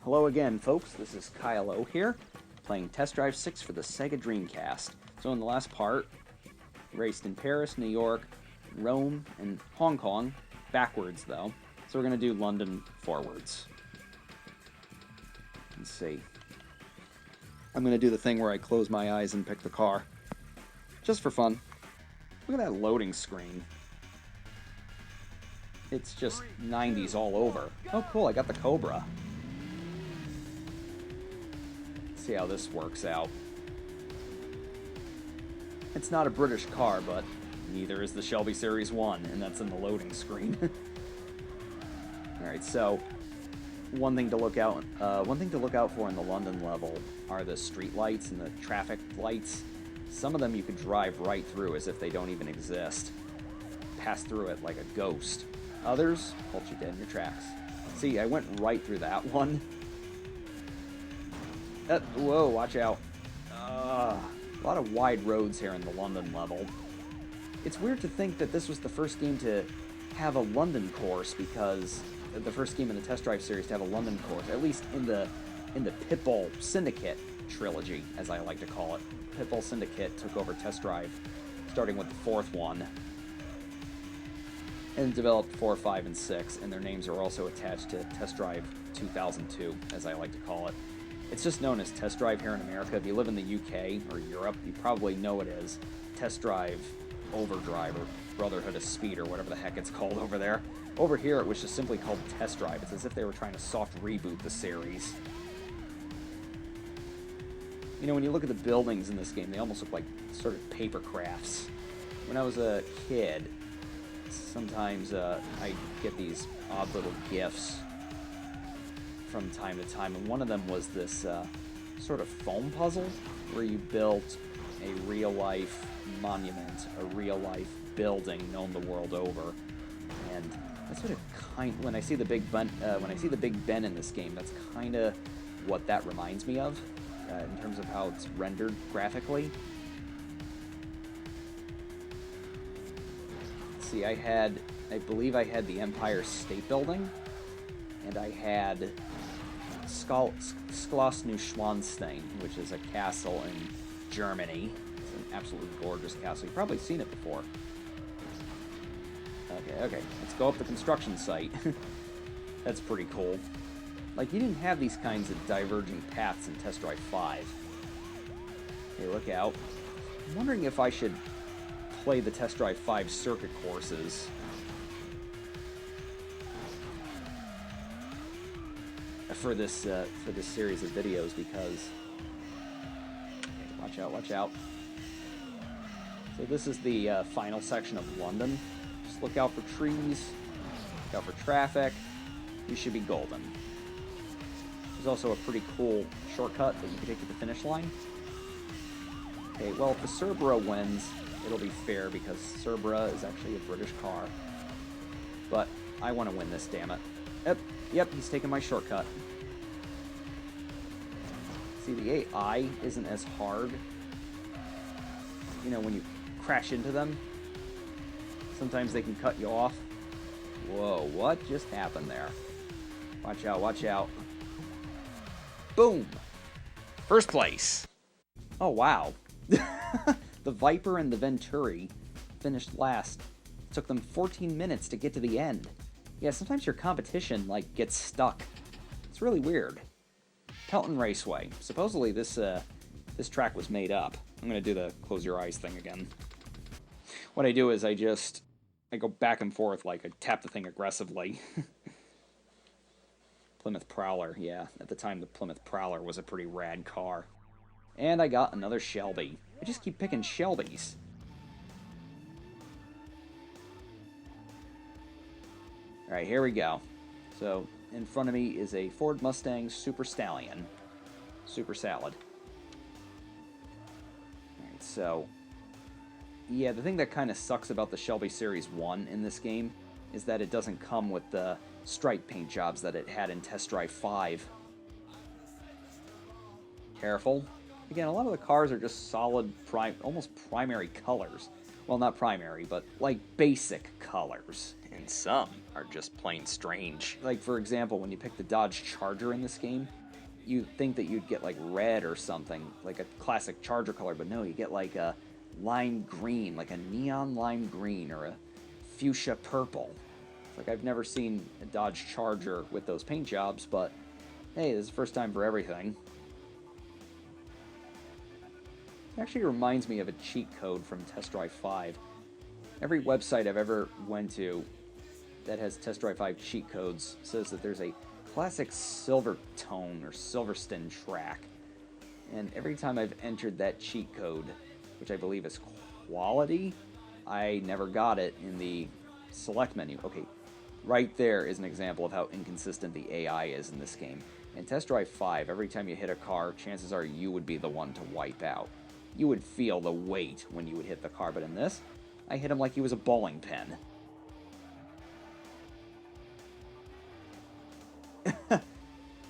Hello again, folks. This is Kyle O here, playing Test Drive 6 for the Sega Dreamcast. So in the last part, raced in Paris, New York, Rome, and Hong Kong, backwards though. So we're going to do London forwards. Let's see. I'm going to do the thing where I close my eyes and pick the car. Just for fun. Look at that loading screen. It's just 90s all over. Oh cool, I got the Cobra. Let's see how this works out. It's not a British car, but neither is the Shelby Series 1, and that's in the loading screen. Alright, so one thing to look out for in the London level are the street lights and the traffic lights. Some of them you could drive right through as if they don't even exist. Pass through it like a ghost. Others hold you dead in your tracks. See, I went right through that one. Whoa, watch out. A lot of wide roads here in the London level. It's weird to think that this was the first game to have a London course, because the first game in the Test Drive series to have a London course, at least in the Pitbull Syndicate trilogy, as I like to call it. Pitbull Syndicate took over Test Drive, starting with the fourth one, and developed 4, 5, and 6, and their names are also attached to Test Drive 2002, as I like to call it. It's just known as Test Drive here in America. If you live in the UK or Europe, you probably know it as Test Drive Overdrive or Brotherhood of Speed or whatever the heck it's called over there. Over here, it was just simply called Test Drive. It's as if they were trying to soft reboot the series. You know, when you look at the buildings in this game, they almost look like sort of paper crafts. When I was a kid, sometimes I get these odd little gifts from time to time, and one of them was this sort of foam puzzle where you built a real-life monument, a real-life building known the world over, and that's what it when I see the Big Ben in this game, that's kind of what that reminds me of in terms of how it's rendered graphically. See, I believe I had the Empire State Building, and I had Schloss Neuschwanstein, which is a castle in Germany. It's an absolutely gorgeous castle. You've probably seen it before. Okay, let's go up the construction site. That's pretty cool. Like, you didn't have these kinds of diverging paths in Test Drive 5. Hey, look out. I'm wondering if I should play the Test Drive 5 circuit courses for this series of videos, because okay, watch out. So this is the final section of London. Just look out for trees, look out for traffic. You should be golden. There's also a pretty cool shortcut that you can take to the finish line. Okay, well, if the Cerbera wins, it'll be fair, because Cerbera is actually a British car. But I want to win this, damn it. Yep, he's taking my shortcut. See, the AI isn't as hard. You know, when you crash into them, sometimes they can cut you off. Whoa, what just happened there? Watch out, watch out. Boom! First place! Oh, wow. The Viper and the Venturi finished last. It took them 14 minutes to get to the end. Yeah, sometimes your competition, like, gets stuck. It's really weird. Pelton Raceway. Supposedly this track was made up. I'm gonna do the close your eyes thing again. What I do is I go back and forth, like I tap the thing aggressively. Plymouth Prowler, yeah. At the time, the Plymouth Prowler was a pretty rad car. And I got another Shelby. I just keep picking Shelbys. Alright, here we go. So, in front of me is a Ford Mustang Super Stallion. Super Salad. Alright, so yeah, the thing that kind of sucks about the Shelby Series 1 in this game is that it doesn't come with the stripe paint jobs that it had in Test Drive 5. Careful. Again, a lot of the cars are just solid, almost primary colors. Well, not primary, but like basic colors. And some are just plain strange. Like, for example, when you pick the Dodge Charger in this game, you'd think that you'd get like red or something, like a classic Charger color, but no, you get like a lime green, like a neon lime green or a fuchsia purple. It's like I've never seen a Dodge Charger with those paint jobs, but hey, this is the first time for everything. It actually reminds me of a cheat code from Test Drive 5. Every website I've ever went to that has Test Drive 5 cheat codes says that there's a classic Silvertone or Silverstone track. And every time I've entered that cheat code, which I believe is quality, I never got it in the select menu. Okay, right there is an example of how inconsistent the AI is in this game. In Test Drive 5, every time you hit a car, chances are you would be the one to wipe out. You would feel the weight when you would hit the car, but in this, I hit him like he was a bowling pin.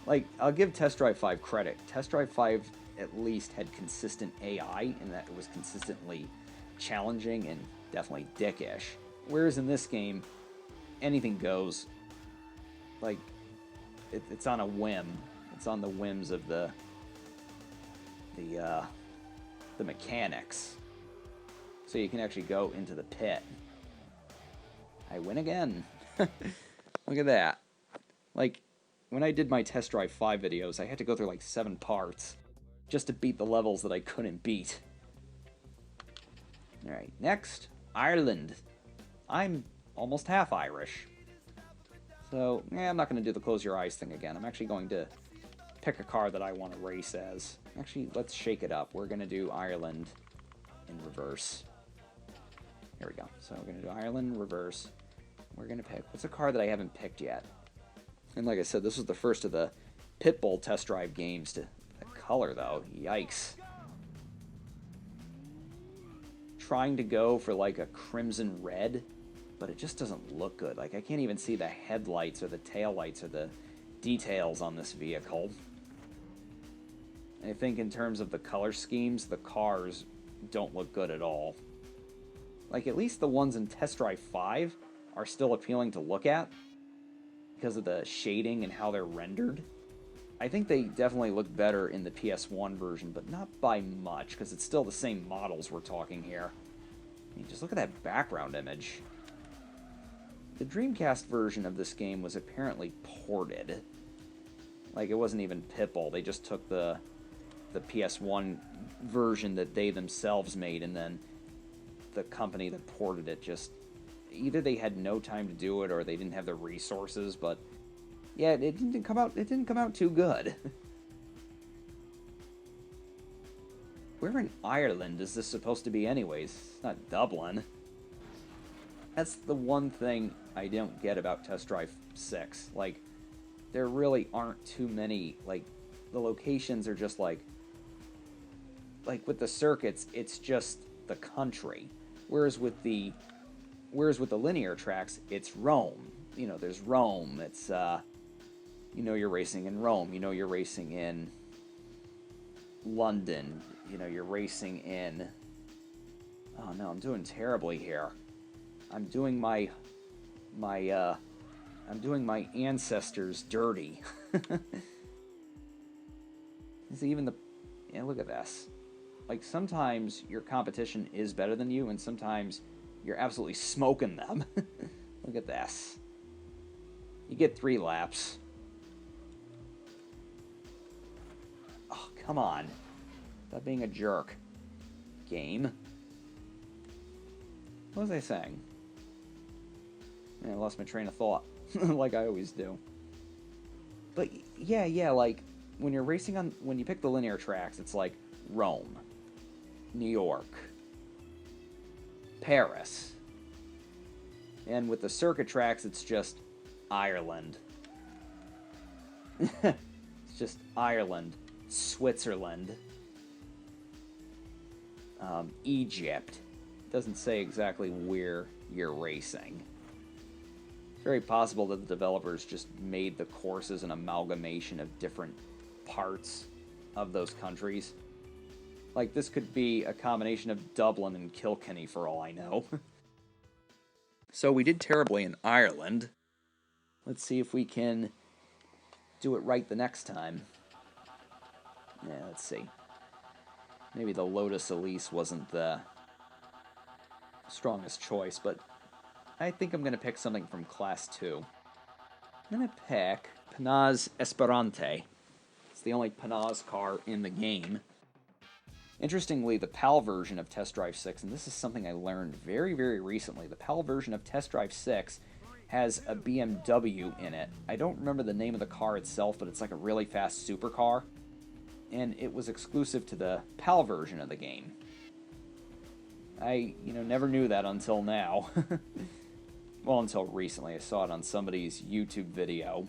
Like, I'll give Test Drive 5 credit. Test Drive 5 at least had consistent AI in that it was consistently challenging and definitely dickish. Whereas in this game, anything goes. Like, it's on a whim. It's on the whims of the mechanics. So you can actually go into the pit. I win again. Look at that. Like, when I did my Test Drive 5 videos, I had to go through like 7 parts just to beat the levels that I couldn't beat. Alright, next, Ireland. I'm almost half Irish. So, I'm not going to do the close your eyes thing again. I'm actually going to pick a car that I want to race as. Actually, let's shake it up. We're going to do Ireland in reverse. Here we go. So we're going to do Ireland reverse. We're going to pick... What's a car that I haven't picked yet? And like I said, this was the first of the Pitbull test drive games. The color, though, yikes. Trying to go for like a crimson red, but it just doesn't look good. Like, I can't even see the headlights or the taillights or the details on this vehicle. I think in terms of the color schemes, the cars don't look good at all. Like, at least the ones in Test Drive 5 are still appealing to look at because of the shading and how they're rendered. I think they definitely look better in the PS1 version, but not by much, because it's still the same models we're talking here. I mean, just look at that background image. The Dreamcast version of this game was apparently ported. Like, it wasn't even Pitbull. They just took the PS1 version that they themselves made, and then the company that ported it just... Either they had no time to do it, or they didn't have the resources, but... Yeah, it didn't come out too good. Where in Ireland is this supposed to be anyways? It's not Dublin. That's the one thing I don't get about Test Drive 6. Like, there really aren't too many, like, the locations are just like with the circuits, it's just the country. Whereas with the linear tracks, it's Rome. You know, there's Rome. It's you know, you're racing in Rome. You know, you're racing in London. You know, you're racing in... Oh no, I'm doing terribly here. I'm doing my ancestors dirty. See, even the... Yeah, look at this. Like, sometimes your competition is better than you, and sometimes you're absolutely smoking them. Look at this. You get 3 laps. Oh, come on. Stop being a jerk. Game. What was I saying? Man, I lost my train of thought. Like I always do. But, yeah, like, when you're racing on... When you pick the linear tracks, it's like Rome, New York, Paris. And with the circuit tracks, it's just Ireland. It's just Ireland, Switzerland, Egypt. It doesn't say exactly where you're racing. It's very possible that the developers just made the courses an amalgamation of different parts of those countries. Like, this could be a combination of Dublin and Kilkenny for all I know. So we did terribly in Ireland. Let's see if we can do it right the next time. Yeah, let's see. Maybe the Lotus Elise wasn't the strongest choice, but I think I'm going to pick something from Class 2. I'm going to pick Panaz Esperante. It's the only Panaz car in the game. Interestingly, the PAL version of Test Drive 6, and this is something I learned very, very recently, the PAL version of Test Drive 6 has a BMW in it. I don't remember the name of the car itself, but it's like a really fast supercar. And it was exclusive to the PAL version of the game. I, never knew that until now. Well, until recently. I saw it on somebody's YouTube video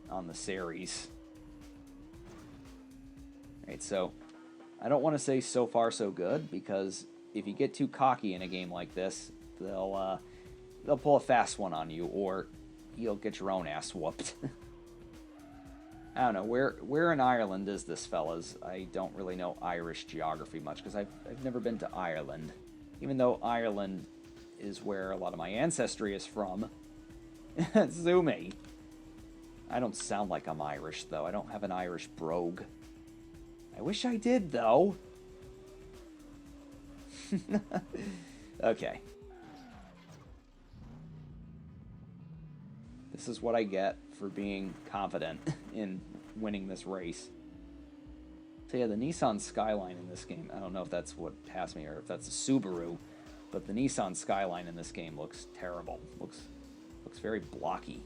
on the series. Alright, so I don't want to say so far so good, because if you get too cocky in a game like this, they'll pull a fast one on you, or you'll get your own ass whooped. I don't know, where in Ireland is this, fellas? I don't really know Irish geography much, because I've never been to Ireland. Even though Ireland is where a lot of my ancestry is from. Sue me. I don't sound like I'm Irish, though. I don't have an Irish brogue. I wish I did, though. Okay. This is what I get for being confident in winning this race. So yeah, the Nissan Skyline in this game, I don't know if that's what passed me or if that's a Subaru, but the Nissan Skyline in this game looks terrible. Looks very blocky.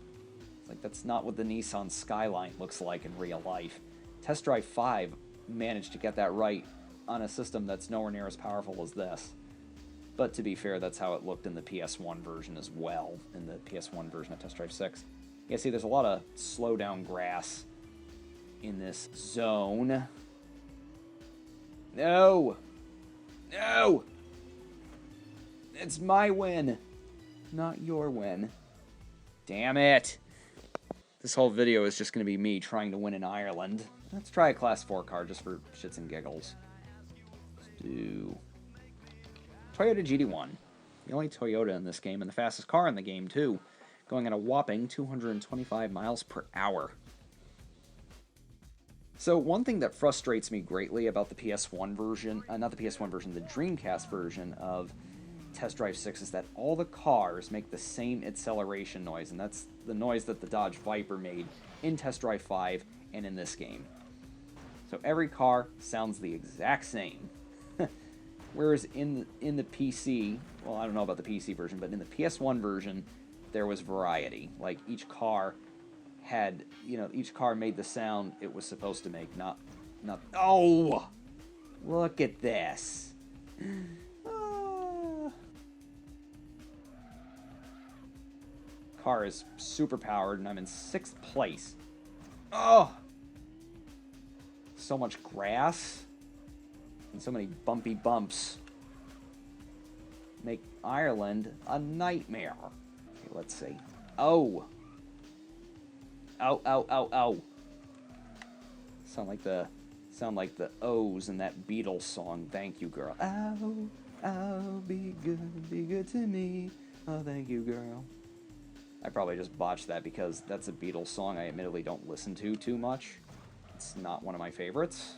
It's like, that's not what the Nissan Skyline looks like in real life. Test Drive 5 managed to get that right on a system that's nowhere near as powerful as this. But to be fair, that's how it looked in the PS1 version as well, in the PS1 version of Test Drive 6. Yeah, see, there's a lot of slow-down grass in this zone. No! No! It's my win, not your win. Damn it! This whole video is just going to be me trying to win in Ireland. Let's try a Class 4 car just for shits and giggles. Let's do Toyota GD1. The only Toyota in this game, and the fastest car in the game, too. Going at a whopping 225 miles per hour. So one thing that frustrates me greatly about the PS1 version, not the PS1 version, the Dreamcast version of Test Drive 6 is that all the cars make the same acceleration noise, and that's the noise that the Dodge Viper made in Test Drive 5 and in this game. So every car sounds the exact same. Whereas in the PC, well, I don't know about the PC version, but in the PS1 version, there was variety. Like, each car had, each car made the sound it was supposed to make, not, oh! Look at this. Car is super powered, and I'm in 6th place. Oh! So much grass, and so many bumpy bumps make Ireland a nightmare. Okay, let's see. Oh! Ow, ow, ow, ow. Sound like the O's in that Beatles song, Thank You, Girl. Ow, ow, be good to me. Oh, thank you, girl. I probably just botched that because that's a Beatles song I admittedly don't listen to too much. It's not one of my favorites.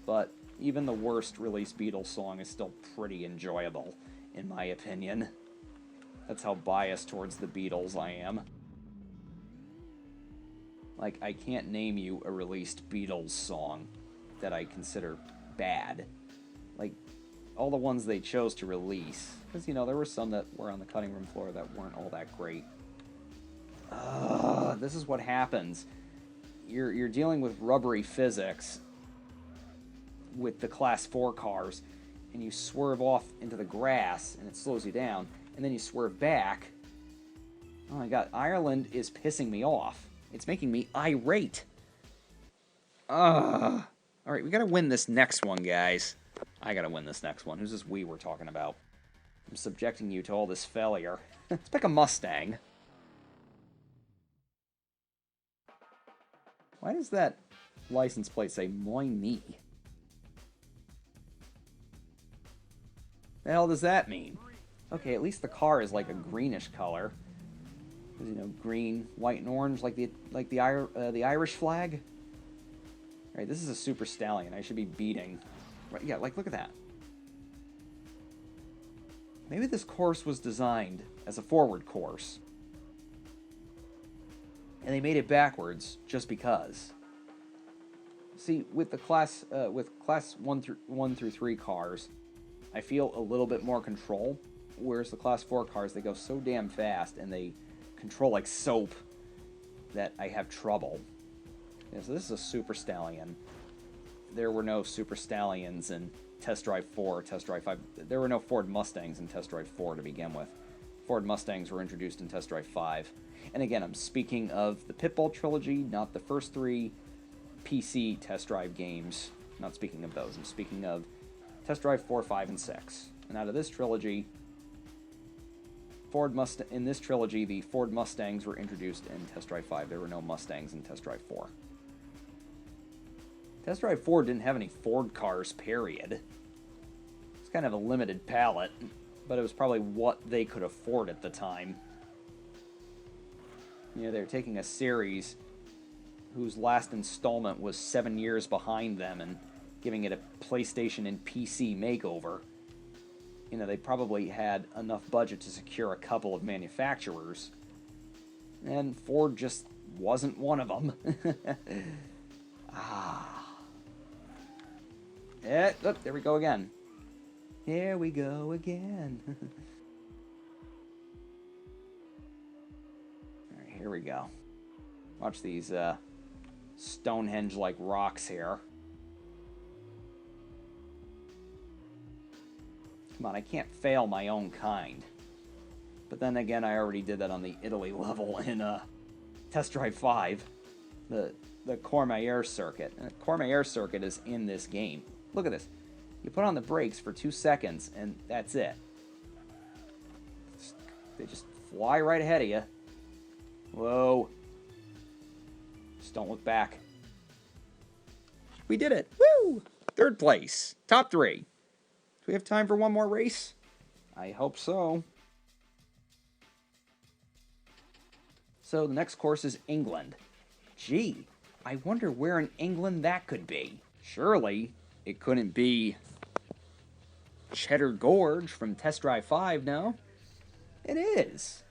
But even the worst released Beatles song is still pretty enjoyable, in my opinion. That's how biased towards the Beatles I am. Like, I can't name you a released Beatles song that I consider bad. Like, all the ones they chose to release. Because, there were some that were on the cutting room floor that weren't all that great. This is what happens. You're dealing with rubbery physics with the Class 4 cars, and you swerve off into the grass, and it slows you down, and then you swerve back. Oh my god, Ireland is pissing me off. It's making me irate. Alright, we gotta win this next one, guys. I gotta win this next one. Who's this we we're talking about? I'm subjecting you to all this failure. Let's pick a Mustang. Why does that license plate say Moi Me? The hell does that mean? Okay, at least the car is like a greenish color. You know, green, white, and orange, like the Irish flag. All right, this is a super stallion. I should be beating. Right, yeah, like look at that. Maybe this course was designed as a forward course, and they made it backwards just because. See, with the class 1 through 3 cars, I feel a little bit more control, whereas the class 4 cars, they go so damn fast and they control like soap that I have trouble. Yeah, so this is a Super Stallion. There were no Super Stallions in Test Drive 4 or Test Drive 5. There were no Ford Mustangs in Test Drive 4 to begin with. Ford Mustangs were introduced in Test Drive 5. And again, I'm speaking of the Pitbull trilogy, not the first 3 PC Test Drive games. I'm not speaking of those. I'm speaking of Test Drive 4, 5, and 6. And out of this trilogy, in this trilogy, the Ford Mustangs were introduced in Test Drive 5. There were no Mustangs in Test Drive 4. Test Drive 4 didn't have any Ford cars, period. It's kind of a limited palette, but it was probably what they could afford at the time. You know, they're taking a series whose last installment was 7 years behind them and giving it a PlayStation and PC makeover. You know, they probably had enough budget to secure a couple of manufacturers, and Ford just wasn't one of them. Look, there we go again. Here we go again. Alright, here we go. Watch these Stonehenge-like rocks here. Come on, I can't fail my own kind. But then again, I already did that on the Italy level in Test Drive 5. The Courmayeur circuit. And the Courmayeur circuit is in this game. Look at this. You put on the brakes for 2 seconds, and that's it. They just fly right ahead of you. Whoa. Just don't look back. We did it. Woo! 3rd place. Top 3. Do we have time for one more race? I hope so. So the next course is England. Gee, I wonder where in England that could be. Surely it couldn't be Cheddar Gorge from Test Drive 5, no? It is.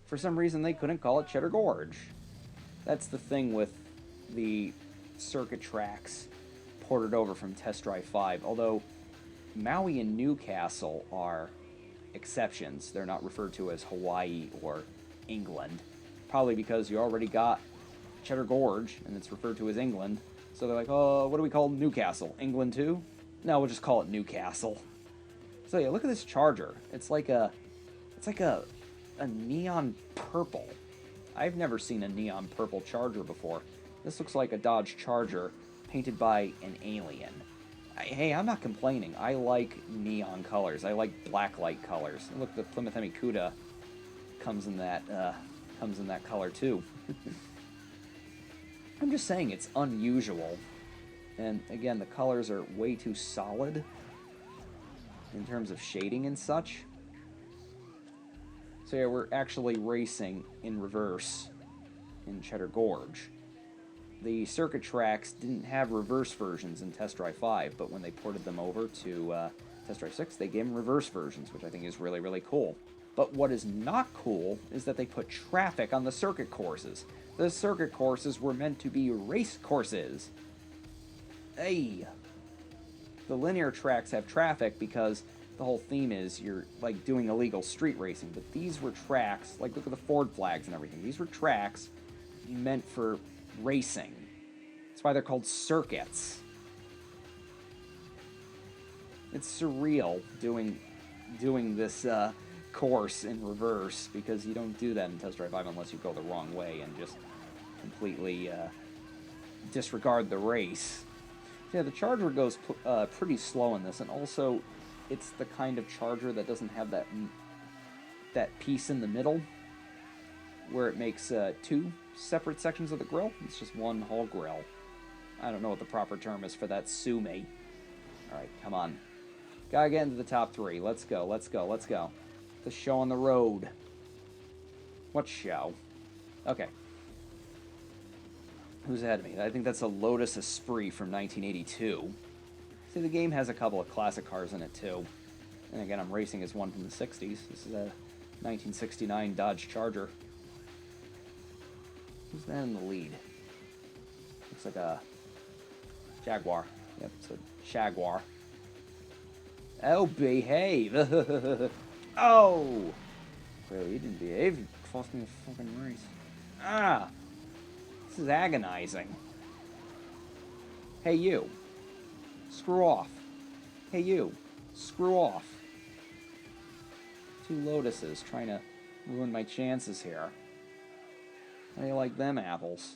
For some reason they couldn't call it Cheddar Gorge. That's the thing with the circuit tracks ported over from Test Drive 5, although Maui and Newcastle are exceptions. They're not referred to as Hawaii or England. Probably because you already got Cheddar Gorge, and it's referred to as England. So they're like, oh, what do we call Newcastle? England too? No, we'll just call it Newcastle. So yeah, look at this Charger. It's like a neon purple. I've never seen a neon purple Charger before. This looks like a Dodge Charger painted by an alien. Hey, I'm not complaining. I like neon colors. I like blacklight colors. And look, the Plymouth Hemi Cuda comes in that color too. I'm just saying it's unusual. And again, the colors are way too solid in terms of shading and such. So yeah, we're actually racing in reverse in Cheddar Gorge. The circuit tracks didn't have reverse versions in Test Drive 5, but when they ported them over to Test Drive 6, they gave them reverse versions, which I think is really, really cool. But what is not cool is that they put traffic on the circuit courses. The circuit courses were meant to be race courses. Hey! The linear tracks have traffic because the whole theme is you're like doing illegal street racing, but these were tracks, like look at the Ford flags and everything. These were tracks meant for racing. That's why they're called circuits. It's surreal doing this course in reverse, because you don't do that in Test Drive 5 unless you go the wrong way and just completely disregard the race. Yeah, the Charger goes pretty slow in this, and also it's the kind of Charger that doesn't have that piece in the middle where it makes 2 separate sections of the grill. It's just one whole grill. I don't know what the proper term is for that. Sue me. Alright, come on. Gotta get into the top 3. Let's go, let's go, let's go. The show on the road. What show? Okay. Who's ahead of me? I think that's a Lotus Esprit from 1982. See, the game has a couple of classic cars in it, too. And again, I'm racing as one from the 60s. This is a 1969 Dodge Charger. Who's that in the lead? Looks like a Jaguar. Yep, it's a Jaguar. Oh, behave! Oh! Well, you didn't behave. You cost me a fucking race. Ah! This is agonizing. Hey, you. Screw off. Hey, you. Screw off. 2 Lotuses trying to ruin my chances here. How do you like them apples?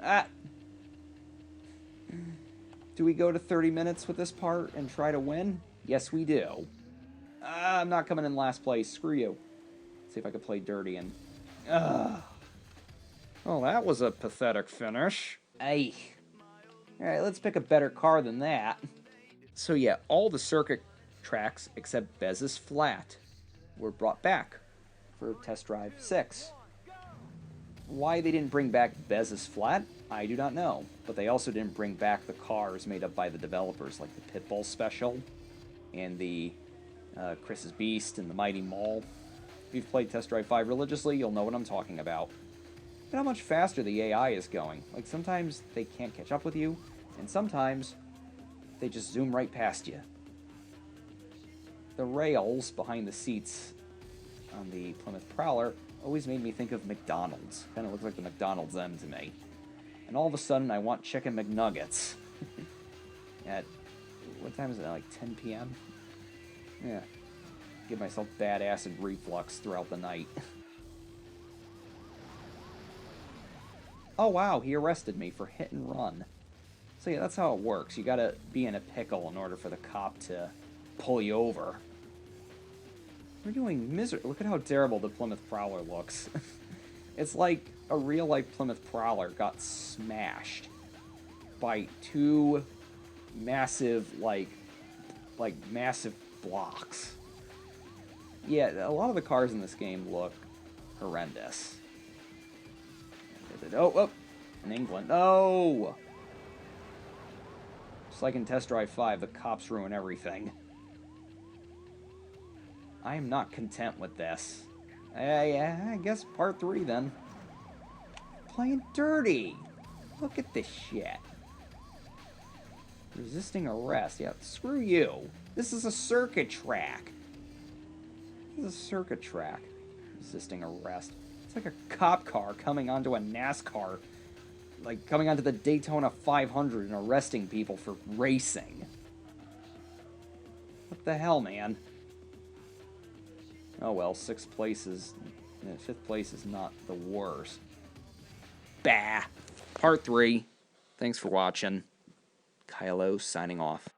Ah! Do we go to 30 minutes with this part and try to win? Yes, we do. I'm not coming in last place. Screw you. Let's see if I can play dirty and... Oh, that was a pathetic finish. Ay. Alright, let's pick a better car than that. So yeah, all the circuit tracks except Bez's Flat were brought back for Test Drive 6. Why they didn't bring back Bez's Flat, I do not know. But they also didn't bring back the cars made up by the developers, like the Pitbull Special and the Chris's Beast and the Mighty Mall. If you've played Test Drive 5 religiously, you'll know what I'm talking about. Look at how much faster the AI is going. Like, sometimes they can't catch up with you, and sometimes they just zoom right past you. The rails behind the seats on the Plymouth Prowler always made me think of McDonald's. Kind of looks like the McDonald's M to me. And all of a sudden, I want chicken McNuggets. At, what time is it, like 10 p.m.? Yeah. Give myself bad acid reflux throughout the night. Oh wow, he arrested me for hit and run. So yeah, that's how it works. You gotta be in a pickle in order for the cop to pull you over. We're doing misery. Look at how terrible the Plymouth Prowler looks. It's like a real-life Plymouth Prowler got smashed by 2 massive, like massive blocks. Yeah, a lot of the cars in this game look horrendous. Oh, in England. Oh! Just like in Test Drive 5, the cops ruin everything. I am not content with this. I guess part 3 then. Playing dirty! Look at this shit. Resisting arrest. Yeah, screw you. This is a circuit track. This is a circuit track. Resisting arrest. It's like a cop car coming onto a NASCAR. Like, coming onto the Daytona 500 and arresting people for racing. What the hell, man? Oh well, 5th place is not the worst. Bah! Part 3. Thanks for watching. Kylo signing off.